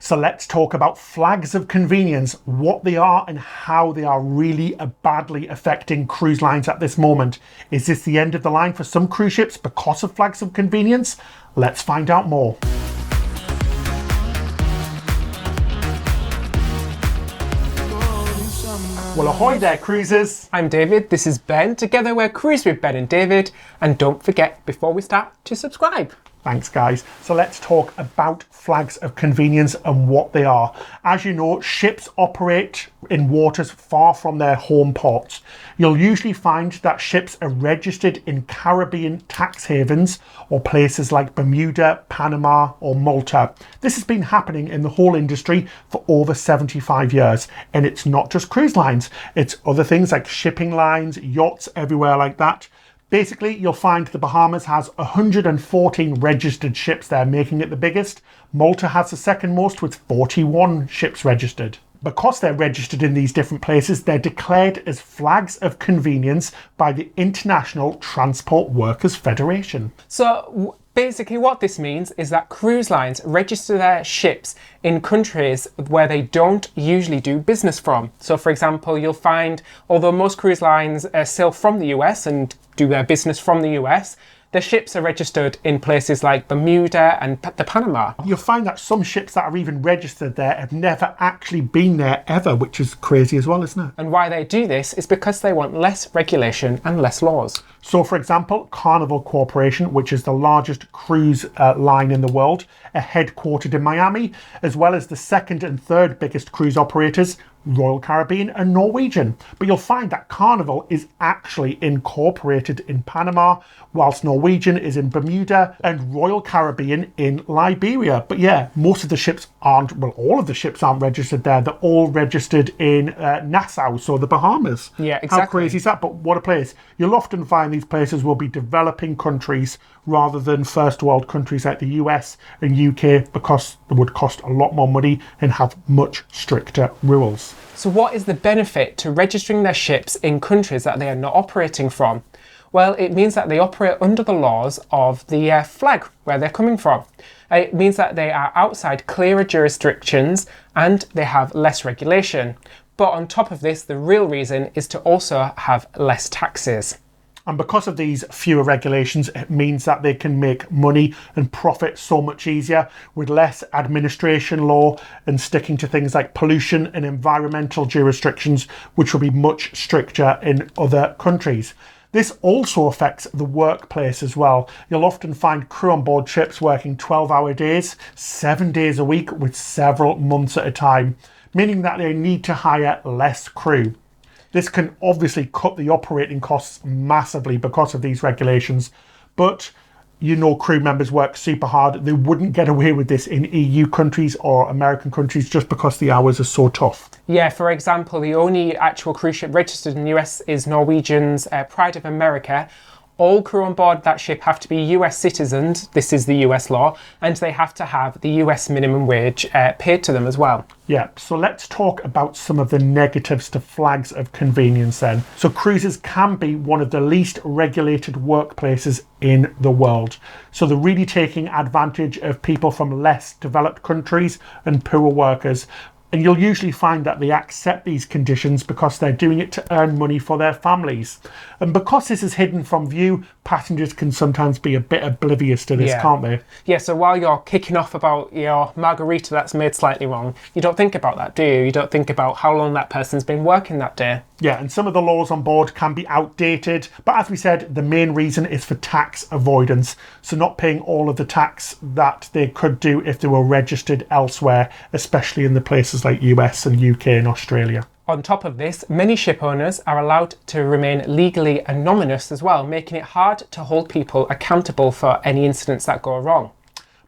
So let's talk about flags of convenience, what they are and how they are really badly affecting cruise lines at this moment. Is this the end of the line for some cruise ships because of flags of convenience? Let's find out more. Well, ahoy there, cruisers. I'm David, this is Ben. Together we're Cruise with Ben and David. And don't forget, before we start, to subscribe. Thanks, guys. So let's talk about flags of convenience and what they are. As you know, ships operate in waters far from their home ports. You'll usually find that ships are registered in Caribbean tax havens or places like Bermuda, Panama, or Malta. This has been happening in the whole industry for over 75 years. And it's not just cruise lines, it's other things like shipping lines, yachts, everywhere like that. Basically, you'll find the Bahamas has 114 registered ships there, making it the biggest. Malta has the second most with 41 ships registered. Because they're registered in these different places, they're declared as flags of convenience by the International Transport Workers Federation. So basically what this means is that cruise lines register their ships in countries where they don't usually do business from. So for example, you'll find, although most cruise lines sail from the US and do their business from the US, the ships are registered in places like Bermuda and the Panama. You'll find that some ships that are even registered there have never actually been there ever, which is crazy as well, isn't it? And why they do this is because they want less regulation and less laws. So for example, Carnival Corporation, which is the largest cruise line in the world, are headquartered in Miami, as well as the second and third biggest cruise operators, Royal Caribbean and Norwegian. But you'll find that Carnival is actually incorporated in Panama, whilst Norwegian is in Bermuda and Royal Caribbean in Liberia. But yeah, most of the ships aren't, well, all of the ships aren't registered there. They're all registered in Nassau, so the Bahamas. Yeah, exactly. How crazy is that? But what a place. You'll often find these places will be developing countries rather than first world countries like the US and UK, because they would cost a lot more money and have much stricter rules. So what is the benefit to registering their ships in countries that they are not operating from? Well, it means that they operate under the laws of the flag where they're coming from. It means that they are outside clearer jurisdictions and they have less regulation. But on top of this, the real reason is to also have less taxes. And because of these fewer regulations, it means that they can make money and profit so much easier with less administration law and sticking to things like pollution and environmental jurisdictions, which will be much stricter in other countries. This also affects the workplace as well. You'll often find crew on board ships working 12-hour days, 7 days a week with several months at a time, meaning that they need to hire less crew. This can obviously cut the operating costs massively because of these regulations, but you know, crew members work super hard. They wouldn't get away with this in EU countries or American countries just because the hours are so tough. Yeah, for example, the only actual cruise ship registered in the US is Norwegian's Pride of America. All crew on board that ship have to be US citizens, this is the US law, and they have to have the US minimum wage paid to them as well. Yeah, so let's talk about some of the negatives to flags of convenience then. So cruises can be one of the least regulated workplaces in the world. So they're really taking advantage of people from less developed countries and poorer workers. And you'll usually find that they accept these conditions because they're doing it to earn money for their families. And because this is hidden from view, passengers can sometimes be a bit oblivious to this, can't they? Yeah, so while you're kicking off about your margarita that's made slightly wrong, you don't think about that, do you? You don't think about how long that person's been working that day. Yeah, and some of the laws on board can be outdated. But as we said, the main reason is for tax avoidance. So not paying all of the tax that they could do if they were registered elsewhere, especially in the places like US and UK and Australia. On top of this, many ship owners are allowed to remain legally anonymous as well, making it hard to hold people accountable for any incidents that go wrong.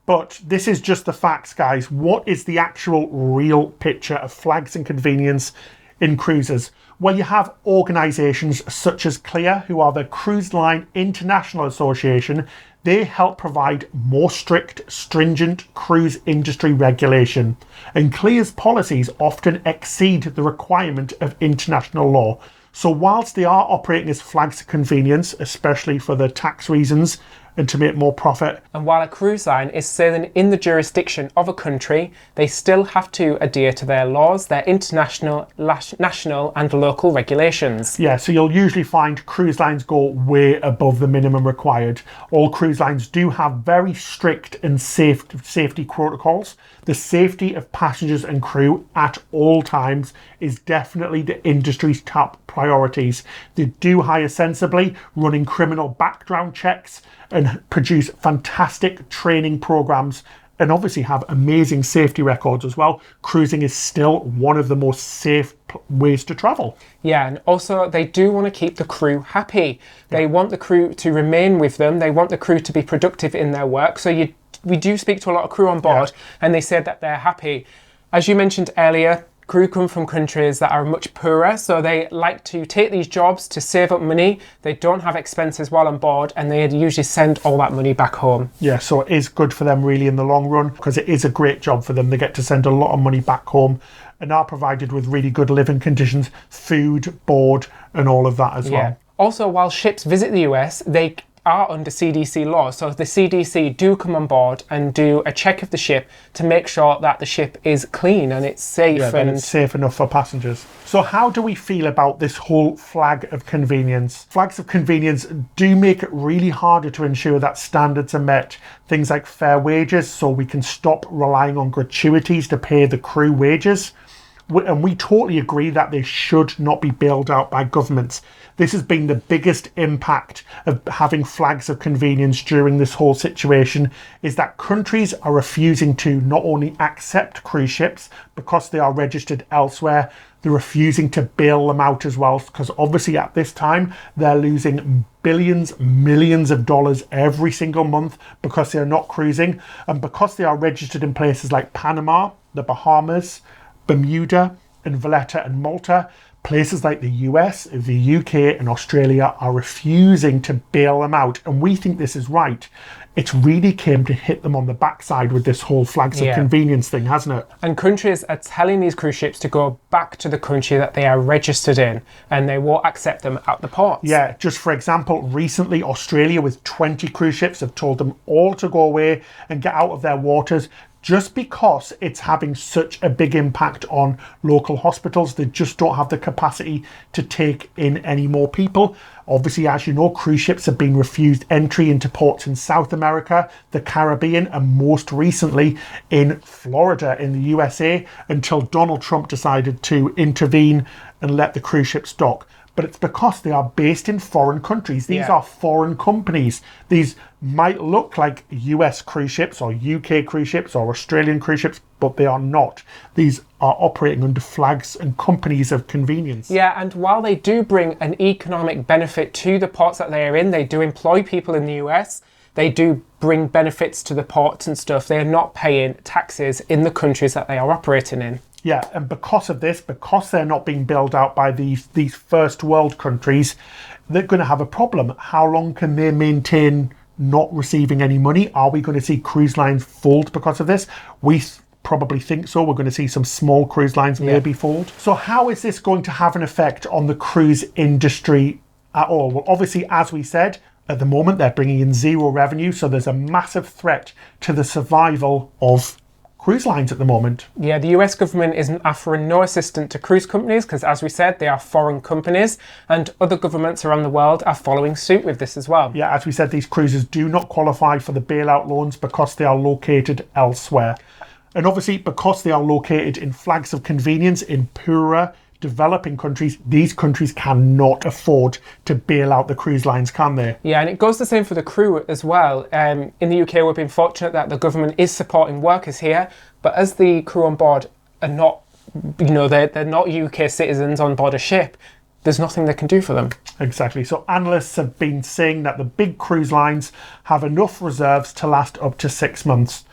But this is just the facts, guys. What is the actual real picture of flags and convenience in cruises? Well, you have organisations such as CLIA, who are the Cruise Line International Association. They help provide more strict, stringent cruise industry regulation. And CLIA's policies often exceed the requirement of international law. So whilst they are operating as flags of convenience, especially for the tax reasons, and to make more profit. And while a cruise line is sailing in the jurisdiction of a country, they still have to adhere to their laws, their international, national and local regulations. Yeah, so you'll usually find cruise lines go way above the minimum required. All cruise lines do have very strict and safety protocols. The safety of passengers and crew at all times is definitely the industry's top priorities. They do hire sensibly, running criminal background checks, and produce fantastic training programs, and obviously have amazing safety records as well. Cruising is still one of the most safe ways to travel. Yeah, and also they do want to keep the crew happy. They want the crew to remain with them. They want the crew to be productive in their work. So we do speak to a lot of crew on board, and they said that they're happy. As you mentioned earlier, crew come from countries that are much poorer, so they like to take these jobs to save up money. They don't have expenses while on board, and they usually send all that money back home. Yeah, so it is good for them really in the long run, because it is a great job for them. They get to send a lot of money back home and are provided with really good living conditions, food, board, and all of that as well. Also, while ships visit the US, they are under CDC laws. So the CDC do come on board and do a check of the ship to make sure that the ship is clean and it's safe. Yeah, and it's safe enough for passengers. So how do we feel about this whole flag of convenience? Flags of convenience do make it really harder to ensure that standards are met. Things like fair wages, so we can stop relying on gratuities to pay the crew wages. And we totally agree that they should not be bailed out by governments. This has been the biggest impact of having flags of convenience during this whole situation, is that countries are refusing to not only accept cruise ships because they are registered elsewhere, they're refusing to bail them out as well, because obviously at this time they're losing billions, millions of dollars every single month because they're not cruising, and because they are registered in places like Panama, the Bahamas, Bermuda and Valletta and Malta. Places like the US, the UK and Australia are refusing to bail them out, and we think this is right. It's really came to hit them on the backside with this whole flags of convenience thing, hasn't it? And countries are telling these cruise ships to go back to the country that they are registered in, and they won't accept them at the ports. Yeah, just for example, recently Australia with 20 cruise ships have told them all to go away and get out of their waters, just because it's having such a big impact on local hospitals. They just don't have the capacity to take in any more people. Obviously, as you know, cruise ships have been refused entry into ports in South America, the Caribbean, and most recently in Florida in the USA, until Donald Trump decided to intervene and let the cruise ships dock. But it's because they are based in foreign countries. These are foreign companies. These might look like US cruise ships or UK cruise ships or Australian cruise ships, but they are not. These are operating under flags and companies of convenience. Yeah, and while they do bring an economic benefit to the ports that they are in, they do employ people in the US, they do bring benefits to the ports and stuff. They are not paying taxes in the countries that they are operating in. Yeah, and because of this, because they're not being bailed out by these first world countries, they're going to have a problem. How long can they maintain not receiving any money? Are we going to see cruise lines fold because of this? We probably think so. We're going to see some small cruise lines maybe fold. So how is this going to have an effect on the cruise industry at all? Well, obviously, as we said, at the moment, they're bringing in zero revenue. So there's a massive threat to the survival of cruise lines at the moment. Yeah, the US government isn't offering no assistance to cruise companies because, as we said, they are foreign companies, and other governments around the world are following suit with this as well. Yeah, as we said, these cruises do not qualify for the bailout loans because they are located elsewhere. And obviously, because they are located in flags of convenience in poorer, developing countries, these countries cannot afford to bail out the cruise lines, can they? Yeah, and it goes the same for the crew as well. In the UK, we've been fortunate that the government is supporting workers here, but as the crew on board are not, they're not UK citizens on board a ship, there's nothing they can do for them. Exactly. So analysts have been saying that the big cruise lines have enough reserves to last up to 6 months.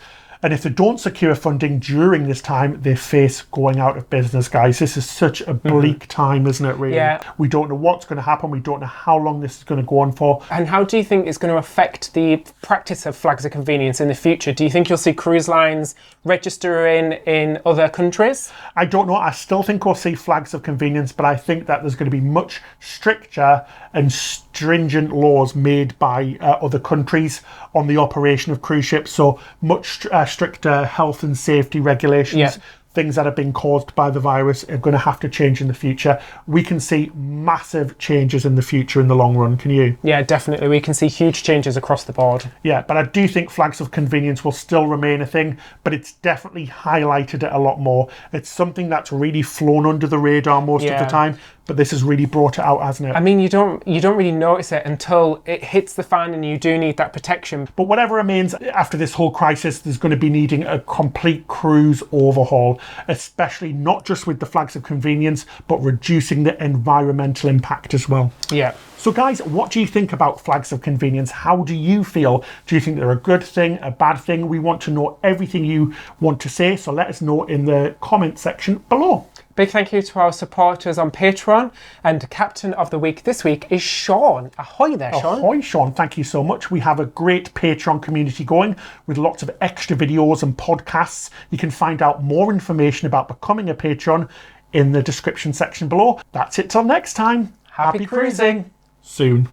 And if they don't secure funding during this time, they face going out of business, guys. This is such a bleak time, isn't it, really? Yeah. We don't know what's going to happen. We don't know how long this is going to go on for. And how do you think it's going to affect the practice of flags of convenience in the future? Do you think you'll see cruise lines registering in other countries? I don't know. I still think we'll see flags of convenience, but I think that there's going to be much stricter and stringent laws made by other countries on the operation of cruise ships. So much stricter health and safety regulations. Yeah. Things that have been caused by the virus are going to have to change in the future. We can see massive changes in the future in the long run. Can you? Yeah, definitely. We can see huge changes across the board. Yeah, but I do think flags of convenience will still remain a thing, but it's definitely highlighted it a lot more. It's something that's really flown under the radar most of the time, but this has really brought it out, hasn't it? I mean, you don't really notice it until it hits the fan, and you do need that protection. But whatever remains after this whole crisis, there's going to be needing a complete cruise overhaul, especially not just with the flags of convenience, but reducing the environmental impact as well. Yeah. So guys, what do you think about flags of convenience? How do you feel? Do you think they're a good thing, a bad thing? We want to know everything you want to say, so let us know in the comment section below. Big thank you to our supporters on Patreon, and Captain of the Week this week is Sean. Ahoy there, Sean. Ahoy, Sean. Thank you so much. We have a great Patreon community going with lots of extra videos and podcasts. You can find out more information about becoming a patron in the description section below. That's it till next time. Happy cruising. Soon.